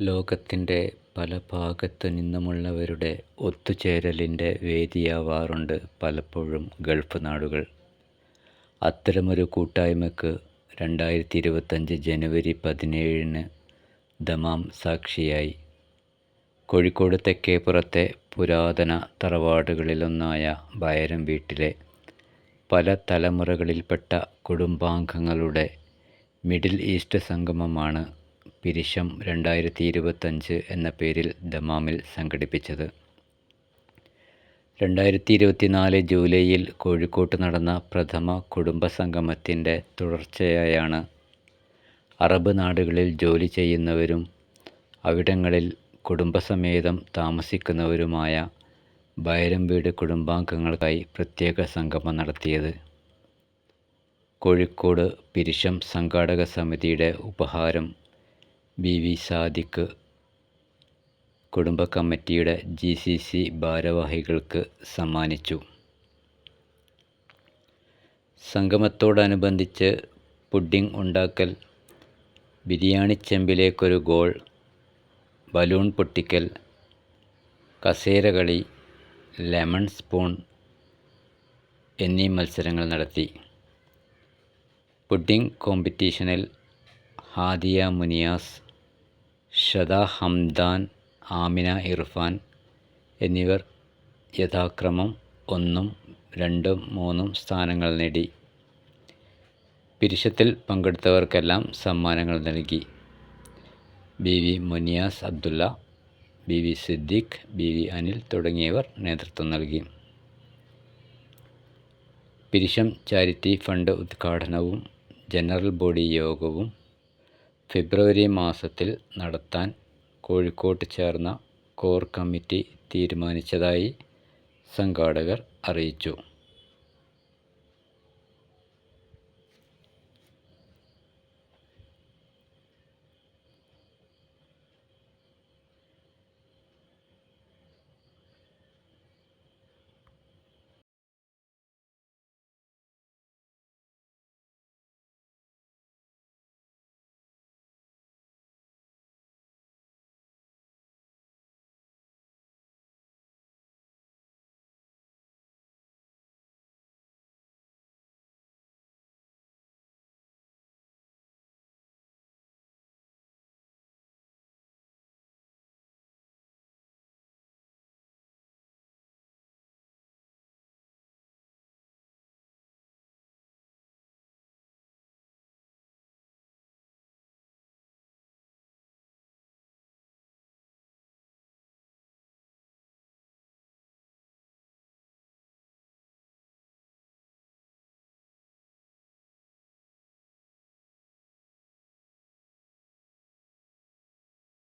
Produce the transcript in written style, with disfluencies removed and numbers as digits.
ലോകത്തിൻ്റെ പല ഭാഗത്തു നിന്നുമുള്ളവരുടെ ഒത്തുചേരലിൻ്റെ വേദിയാവാറുണ്ട് പലപ്പോഴും ഗൾഫ് നാടുകൾ. അത്തരമൊരു കൂട്ടായ്മയ്ക്ക് 2025 ജനുവരി 17 ദമാം സാക്ഷിയായി. കോഴിക്കോട് തെക്കേപ്പുറത്തെ പുരാതന തറവാടുകളിലൊന്നായ ബയരം വീട്ടിലെ പല തലമുറകളിൽപ്പെട്ട കുടുംബാംഗങ്ങളുടെ മിഡിൽ ഈസ്റ്റ് സംഗമമാണ് പിരിശം 2025 എന്ന പേരിൽ ദമാമിൽ സംഘടിപ്പിച്ചത്. 2024 ജൂലൈയിൽ കോഴിക്കോട്ട് നടന്ന പ്രഥമ കുടുംബസംഗമത്തിൻ്റെ തുടർച്ചയായാണ് അറബ് നാടുകളിൽ ജോലി ചെയ്യുന്നവരും അവിടങ്ങളിൽ കുടുംബസമേതം താമസിക്കുന്നവരുമായ ബയരം വീട് കുടുംബാംഗങ്ങൾക്കായി പ്രത്യേക സംഗമം നടത്തിയത്. കോഴിക്കോട് പിരിശം സംഘാടക സമിതിയുടെ ഉപഹാരം ബി.വി. സാദിഖ് കുടുംബ കമ്മിറ്റിയുടെ GCC ഭാരവാഹികൾക്ക് സമ്മാനിച്ചു. സംഗമത്തോടനുബന്ധിച്ച് പുഡിംഗ് ഉണ്ടാക്കൽ, ബിരിയാണിച്ചെമ്പിലേക്കൊരു ഗോൾ, ബലൂൺ പൊട്ടിക്കൽ, കസേരകളി, ലെമൺ സ്പൂൺ എന്നീ മത്സരങ്ങൾ നടത്തി. പുഡിംഗ് കോമ്പറ്റീഷനിൽ ഹാദിയ മുനിയാസ്, ഷദ ഹംദാൻ, ആമിന ഇർഫാൻ എന്നിവർ യഥാക്രമം 1, 2, 3 സ്ഥാനങ്ങൾ നേടി. പിരിശത്തിൽ പങ്കെടുത്തവർക്കെല്ലാം സമ്മാനങ്ങൾ നൽകി. ബി.വി. മുനിയാസ് അബ്ദുള്ള, ബി.വി. സിദ്ദീഖ്, ബി.വി. അനിൽ തുടങ്ങിയവർ നേതൃത്വം നൽകി. പിരിശം ചാരിറ്റി ഫണ്ട് ഉദ്ഘാടനവും ജനറൽ ബോഡി യോഗവും ഫെബ്രുവരി മാസത്തിൽ നടത്താൻ കോഴിക്കോട്ട് ചേർന്ന കോർ കമ്മിറ്റി തീരുമാനിച്ചതായി സംഘാടകർ അറിയിച്ചു.